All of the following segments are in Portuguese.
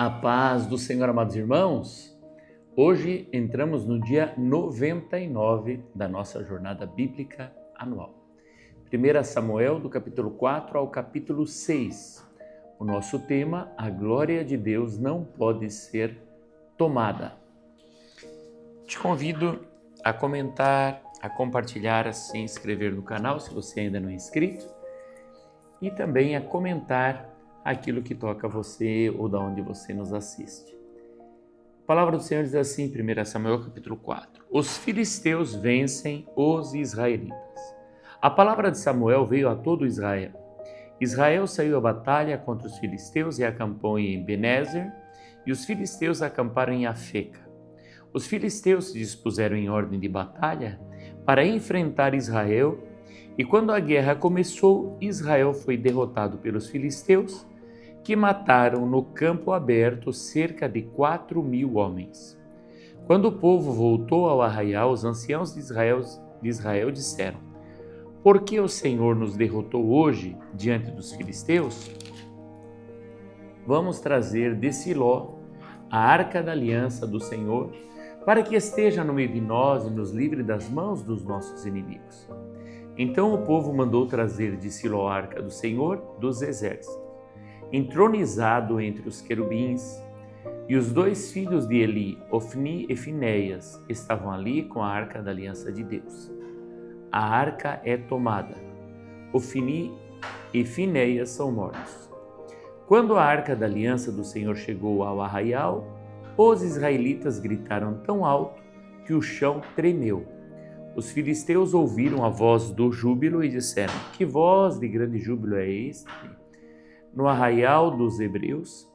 A paz do Senhor, amados irmãos. Hoje entramos no dia 99 da nossa jornada bíblica anual. 1 Samuel, do capítulo 4 ao capítulo 6. O nosso tema, a glória de Deus não pode ser tomada. Te convido a comentar, a compartilhar, a se inscrever no canal, se você ainda não é inscrito, e também a comentar aquilo que toca a você ou da onde você nos assiste. A palavra do Senhor diz assim, 1 Samuel capítulo 4. Os filisteus vencem os israelitas. A palavra de Samuel veio a todo Israel. Israel saiu à batalha contra os filisteus e acampou em Ebenezer, e os filisteus acamparam em Afeca. Os filisteus se dispuseram em ordem de batalha para enfrentar Israel, e quando a guerra começou, Israel foi derrotado pelos filisteus, que mataram no campo aberto cerca de 4.000 homens. Quando o povo voltou ao arraial, os anciãos de Israel disseram: Por que o Senhor nos derrotou hoje diante dos filisteus? Vamos trazer de Siló a arca da aliança do Senhor, para que esteja no meio de nós e nos livre das mãos dos nossos inimigos. Então o povo mandou trazer de Siló a arca do Senhor dos exércitos, entronizado entre os querubins, e os dois filhos de Eli, Ofni e Finéias, estavam ali com a arca da aliança de Deus. A arca é tomada. Ofni e Finéias são mortos. Quando a arca da aliança do Senhor chegou ao arraial, os israelitas gritaram tão alto que o chão tremeu. Os filisteus ouviram a voz do júbilo e disseram: Que voz de grande júbilo é este no arraial dos hebreus?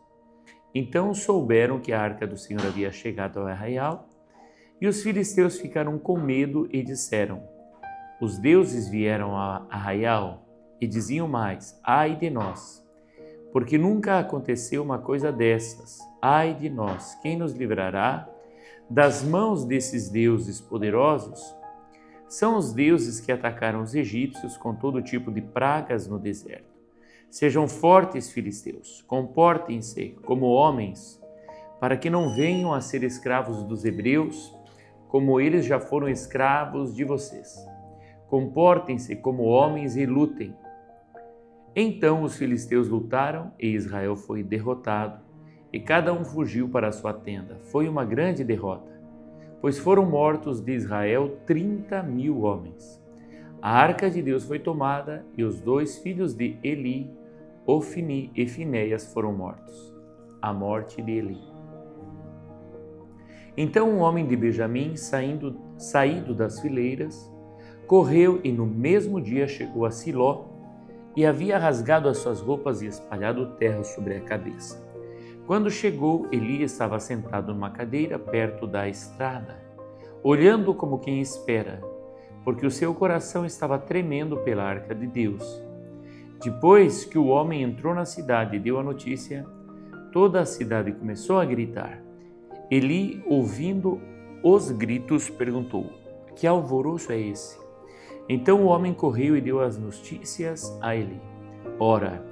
Então souberam que a arca do Senhor havia chegado ao arraial, e os filisteus ficaram com medo e disseram: Os deuses vieram ao arraial, e diziam mais: Ai de nós, porque nunca aconteceu uma coisa dessas. Ai de nós, quem nos livrará das mãos desses deuses poderosos? São os deuses que atacaram os egípcios com todo tipo de pragas no deserto. Sejam fortes, filisteus, comportem-se como homens, para que não venham a ser escravos dos hebreus, como eles já foram escravos de vocês. Comportem-se como homens e lutem. Então os filisteus lutaram e Israel foi derrotado, e cada um fugiu para a sua tenda. Foi uma grande derrota, pois foram mortos de Israel 30.000 homens. A arca de Deus foi tomada e os dois filhos de Eli, Ofni e Finéias, foram mortos. A morte de Eli. Então um homem de Benjamim, saído das fileiras, correu e no mesmo dia chegou a Siló e havia rasgado as suas roupas e espalhado terra sobre a cabeça. Quando chegou, Eli estava sentado numa cadeira perto da estrada, olhando como quem espera, porque o seu coração estava tremendo pela arca de Deus. Depois que o homem entrou na cidade e deu a notícia, toda a cidade começou a gritar. Eli, ouvindo os gritos, perguntou: Que alvoroço é esse? Então o homem correu e deu as notícias a Eli. Ora,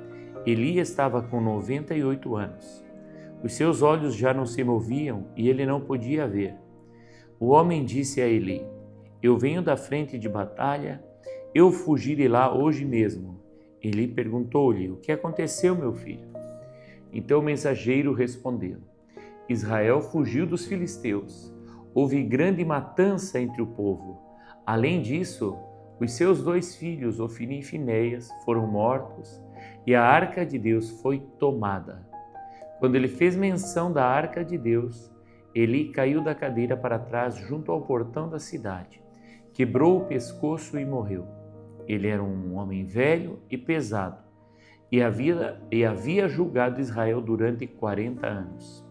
Eli estava com 98 anos. Os seus olhos já não se moviam e ele não podia ver. O homem disse a Eli: Eu venho da frente de batalha, eu fugi de lá hoje mesmo. Eli perguntou-lhe: O que aconteceu, meu filho? Então o mensageiro respondeu: Israel fugiu dos filisteus. Houve grande matança entre o povo. Além disso, os seus dois filhos, Ofni e Finéias, foram mortos e a arca de Deus foi tomada. Quando ele fez menção da arca de Deus, Eli caiu da cadeira para trás junto ao portão da cidade, quebrou o pescoço e morreu. Ele era um homem velho e pesado e havia julgado Israel durante 40 anos.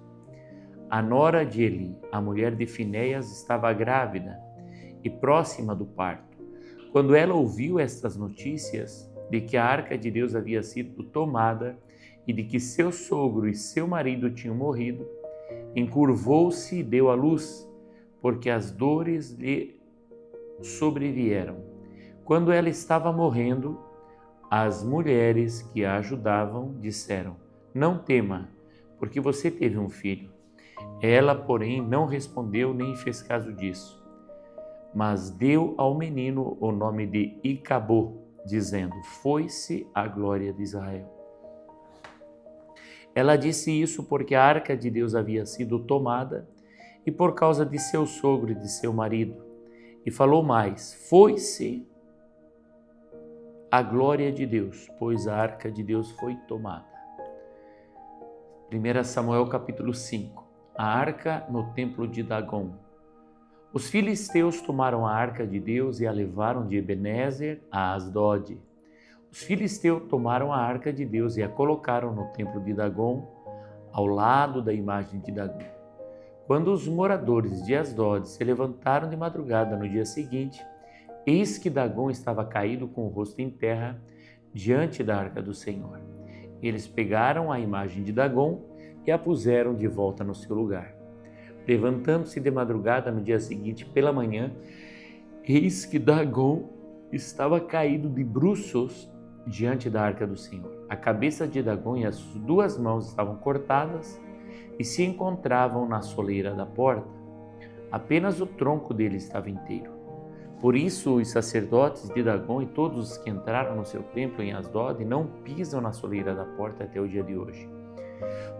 A nora de Eli, a mulher de Finéias, estava grávida e próxima do parto. Quando ela ouviu estas notícias de que a arca de Deus havia sido tomada e de que seu sogro e seu marido tinham morrido, encurvou-se e deu à luz, porque as dores lhe sobrevieram. Quando ela estava morrendo, as mulheres que a ajudavam disseram: Não tema, porque você teve um filho. Ela, porém, não respondeu nem fez caso disso, mas deu ao menino o nome de Icabô, dizendo: foi-se a glória de Israel. Ela disse isso porque a arca de Deus havia sido tomada e por causa de seu sogro e de seu marido. E falou mais: foi-se a glória de Deus, pois a arca de Deus foi tomada. 1 Samuel capítulo 5. A arca no templo de Dagom. Os filisteus tomaram a arca de Deus e a levaram de Ebenezer a Asdod. Os filisteus tomaram a arca de Deus e a colocaram no templo de Dagom, ao lado da imagem de Dagom. Quando os moradores de Asdod se levantaram de madrugada no dia seguinte, eis que Dagom estava caído com o rosto em terra diante da arca do Senhor. Eles pegaram a imagem de Dagom e a puseram de volta no seu lugar. Levantando-se de madrugada no dia seguinte pela manhã, eis que Dagom estava caído de bruços diante da arca do Senhor. A cabeça de Dagom e as duas mãos estavam cortadas e se encontravam na soleira da porta. Apenas o tronco dele estava inteiro. Por isso os sacerdotes de Dagom e todos os que entraram no seu templo em Asdod não pisam na soleira da porta até o dia de hoje.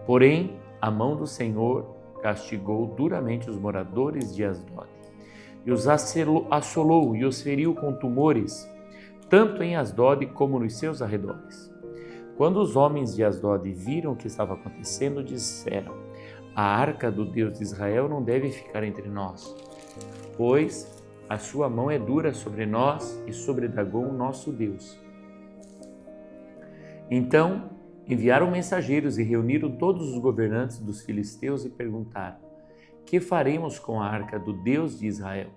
Porém, a mão do Senhor castigou duramente os moradores de Asdod, e os assolou e os feriu com tumores, tanto em Asdod como nos seus arredores. Quando os homens de Asdod viram o que estava acontecendo, disseram: a arca do Deus de Israel não deve ficar entre nós, pois a sua mão é dura sobre nós e sobre Dagom, nosso Deus. Então enviaram mensageiros e reuniram todos os governantes dos filisteus e perguntaram: que faremos com a arca do Deus de Israel?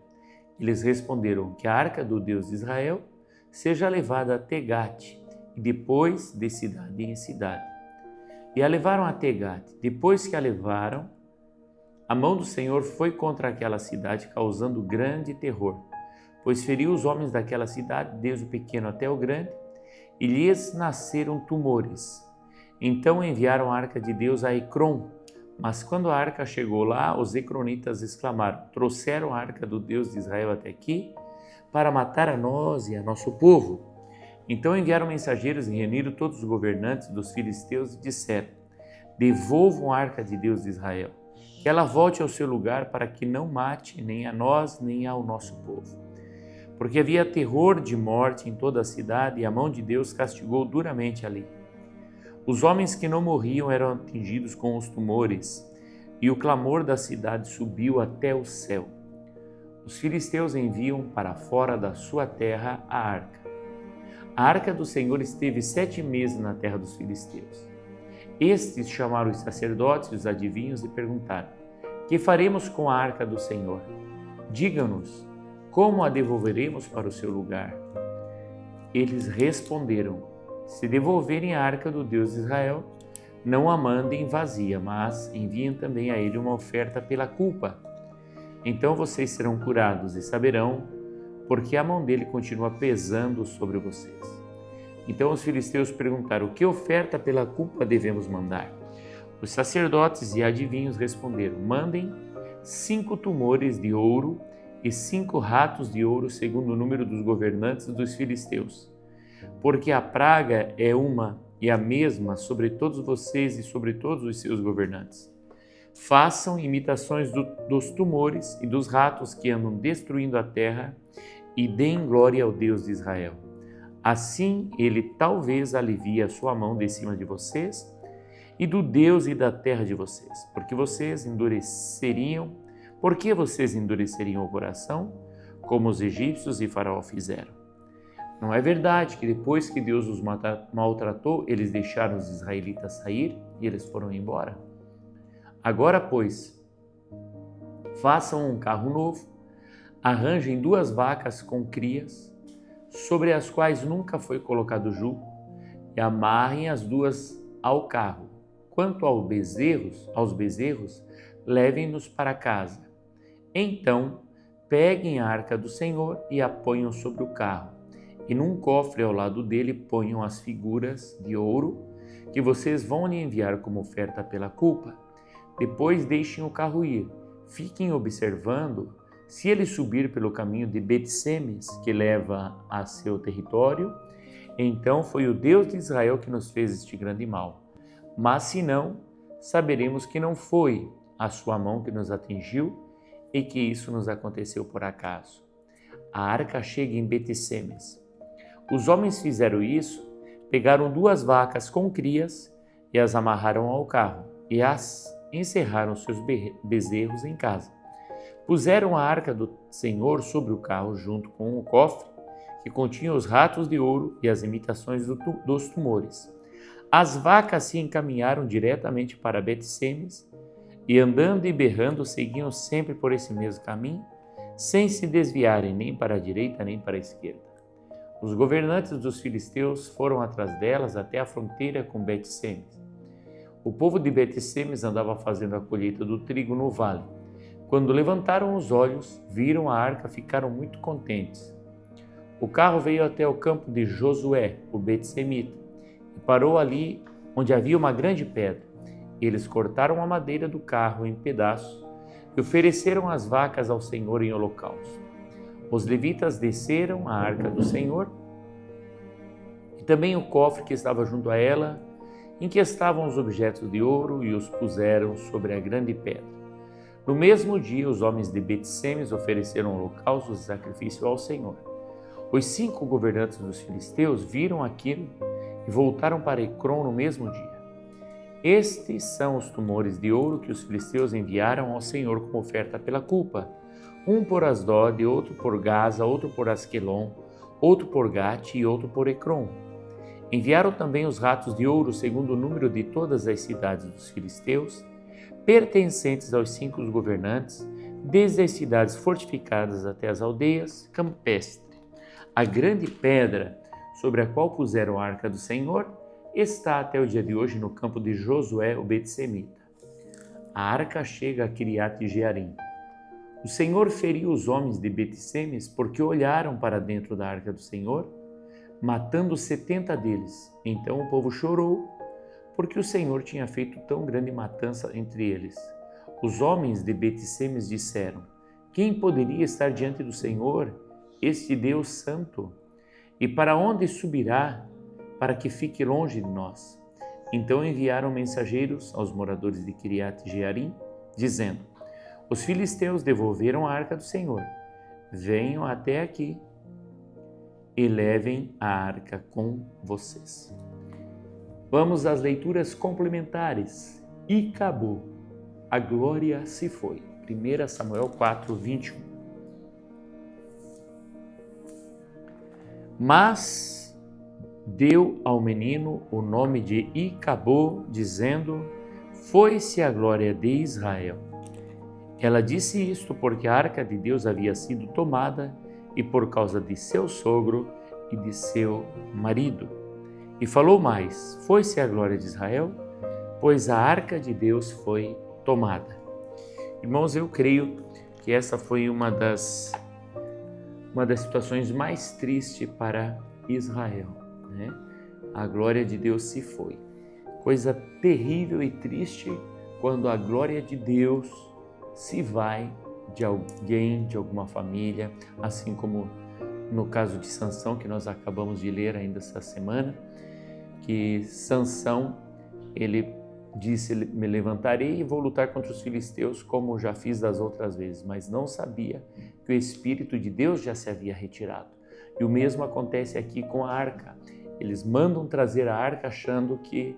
Eles responderam: que a arca do Deus de Israel seja levada a Tegate e depois de cidade em cidade. E a levaram a Tegate. Depois que a levaram, a mão do Senhor foi contra aquela cidade, causando grande terror, pois feriu os homens daquela cidade, desde o pequeno até o grande, e lhes nasceram tumores. Então enviaram a arca de Deus a Ecrom, mas quando a arca chegou lá, os ecronitas exclamaram: trouxeram a arca do Deus de Israel até aqui para matar a nós e a nosso povo. Então enviaram mensageiros e reuniram todos os governantes dos filisteus e disseram: devolvam a arca de Deus de Israel, que ela volte ao seu lugar para que não mate nem a nós nem ao nosso povo. Porque havia terror de morte em toda a cidade e a mão de Deus castigou duramente ali. Os homens que não morriam eram atingidos com os tumores, e o clamor da cidade subiu até o céu. Os filisteus enviam para fora da sua terra a arca. A arca do Senhor esteve 7 meses na terra dos filisteus. Estes chamaram os sacerdotes e os adivinhos e perguntaram: que faremos com a arca do Senhor? Diga-nos, como a devolveremos para o seu lugar? Eles responderam: se devolverem a arca do Deus de Israel, não a mandem vazia, mas enviem também a ele uma oferta pela culpa. Então vocês serão curados e saberão, porque a mão dele continua pesando sobre vocês. Então os filisteus perguntaram: que oferta pela culpa devemos mandar? Os sacerdotes e adivinhos responderam: mandem 5 tumores de ouro e 5 ratos de ouro, segundo o número dos governantes dos filisteus. Porque a praga é uma e a mesma sobre todos vocês e sobre todos os seus governantes. Façam imitações dos tumores e dos ratos que andam destruindo a terra e deem glória ao Deus de Israel. Assim ele talvez alivie a sua mão de cima de vocês e do Deus e da terra de vocês, porque vocês endureceriam o coração, como os egípcios e Faraó fizeram. Não é verdade que depois que Deus os maltratou, eles deixaram os israelitas sair e eles foram embora? Agora, pois, façam um carro novo, arranjem 2 vacas com crias, sobre as quais nunca foi colocado jugo, e amarrem as 2 ao carro. Quanto aos bezerros, levem-nos para casa. Então, peguem a arca do Senhor e a ponham sobre o carro, e num cofre ao lado dele ponham as figuras de ouro que vocês vão lhe enviar como oferta pela culpa. Depois deixem o carro ir. Fiquem observando. Se ele subir pelo caminho de Bet-Semes, que leva a seu território, então foi o Deus de Israel que nos fez este grande mal. Mas se não, saberemos que não foi a sua mão que nos atingiu e que isso nos aconteceu por acaso. A arca chega em Bet-Semes. Os homens fizeram isso, pegaram 2 vacas com crias e as amarraram ao carro e as encerraram seus bezerros em casa. Puseram a arca do Senhor sobre o carro junto com o cofre que continha os ratos de ouro e as imitações dos tumores. As vacas se encaminharam diretamente para Bet-Semes e andando e berrando seguiam sempre por esse mesmo caminho, sem se desviarem nem para a direita nem para a esquerda. Os governantes dos filisteus foram atrás delas até a fronteira com Bet-Semes. O povo de Bet-Semes andava fazendo a colheita do trigo no vale. Quando levantaram os olhos, viram a arca, ficaram muito contentes. O carro veio até o campo de Josué, o Bet-Semita, e parou ali onde havia uma grande pedra. Eles cortaram a madeira do carro em pedaços e ofereceram as vacas ao Senhor em holocausto. Os levitas desceram a arca do Senhor e também o cofre que estava junto a ela, em que estavam os objetos de ouro, e os puseram sobre a grande pedra. No mesmo dia, os homens de Bet-Semes ofereceram holocaustos e sacrifício ao Senhor. Os 5 governantes dos filisteus viram aquilo e voltaram para Ecrom no mesmo dia. Estes são os tumores de ouro que os filisteus enviaram ao Senhor como oferta pela culpa. Um por Asdod, outro por Gaza, outro por Asquelon, outro por Gate e outro por Ecrom. Enviaram também os ratos de ouro segundo o número de todas as cidades dos filisteus, pertencentes aos 5 governantes, desde as cidades fortificadas até as aldeias campestres. A grande pedra sobre a qual puseram a arca do Senhor está até o dia de hoje no campo de Josué, o Bet-Semita. A arca chega a Kiriat-Jearim. O Senhor feriu os homens de Bet-Semes porque olharam para dentro da arca do Senhor, matando 70 deles. Então o povo chorou, porque o Senhor tinha feito tão grande matança entre eles. Os homens de Bet-Semes disseram: quem poderia estar diante do Senhor, este Deus santo? E para onde subirá, para que fique longe de nós? Então enviaram mensageiros aos moradores de Kiriat-Jearim, dizendo: os filisteus devolveram a arca do Senhor. Venham até aqui e levem a arca com vocês. Vamos às leituras complementares. E acabou. A glória se foi. 1 Samuel 4, 21. Mas deu ao menino o nome de Icabô, dizendo: foi-se a glória de Israel. Ela disse isto porque a arca de Deus havia sido tomada e por causa de seu sogro e de seu marido. E falou mais: foi-se a glória de Israel, pois a arca de Deus foi tomada. Irmãos, eu creio que essa foi uma das situações mais tristes para Israel, né? A glória de Deus se foi. Coisa terrível e triste quando a glória de Deus se vai de alguém, de alguma família, assim como no caso de Sansão, que nós acabamos de ler ainda essa semana, que Sansão, ele disse: me levantarei e vou lutar contra os filisteus como já fiz das outras vezes, mas não sabia que o Espírito de Deus já se havia retirado. E o mesmo acontece aqui com a arca. Eles mandam trazer a arca achando que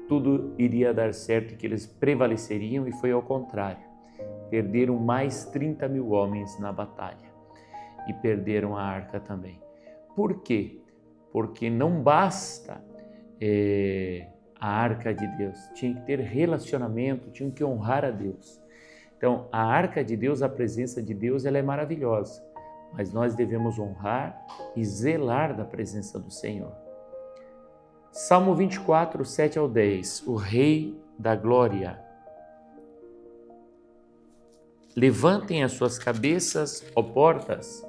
tudo iria dar certo e que eles prevaleceriam, e foi ao contrário. Perderam mais 30 mil homens na batalha e perderam a arca também. Por quê? Porque não basta a arca de Deus, tinha que ter relacionamento, tinha que honrar a Deus. Então, a arca de Deus, a presença de Deus, ela é maravilhosa, mas nós devemos honrar e zelar da presença do Senhor. Salmo 24, 7 ao 10, o Rei da Glória. Levantem as suas cabeças, ó portas,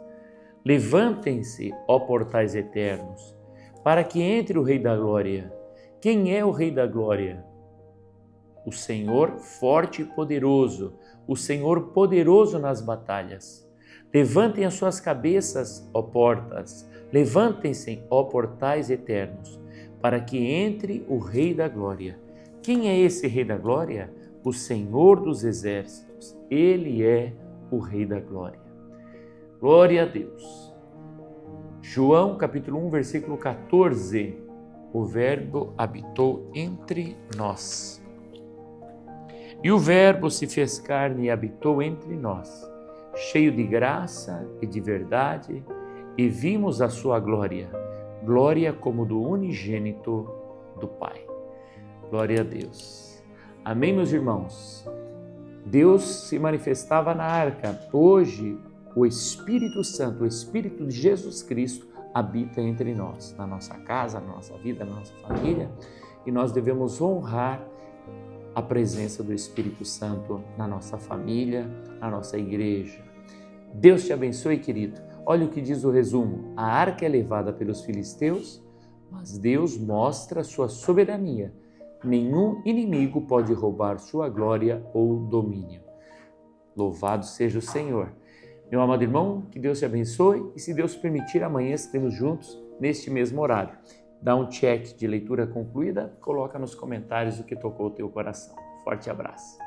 levantem-se, ó portais eternos, para que entre o Rei da Glória. Quem é o Rei da Glória? O Senhor forte e poderoso, o Senhor poderoso nas batalhas. Levantem as suas cabeças, ó portas, levantem-se, ó portais eternos, para que entre o Rei da Glória. Quem é esse Rei da Glória? O Senhor dos Exércitos. Ele é o Rei da Glória. Glória a Deus. João capítulo 1, versículo 14. O Verbo habitou entre nós. E o Verbo se fez carne e habitou entre nós, cheio de graça e de verdade, e vimos a sua glória, glória como do unigênito do Pai. Glória a Deus. Amém, meus irmãos? Deus se manifestava na arca. Hoje, o Espírito Santo, o Espírito de Jesus Cristo, habita entre nós, na nossa casa, na nossa vida, na nossa família, e nós devemos honrar a presença do Espírito Santo na nossa família, na nossa igreja. Deus te abençoe, querido. Olha o que diz o resumo. A arca é levada pelos filisteus, mas Deus mostra sua soberania. Nenhum inimigo pode roubar sua glória ou domínio. Louvado seja o Senhor. Meu amado irmão, que Deus te abençoe e, se Deus permitir, amanhã estaremos juntos neste mesmo horário. Dá um check de leitura concluída, coloca nos comentários o que tocou o teu coração. Forte abraço.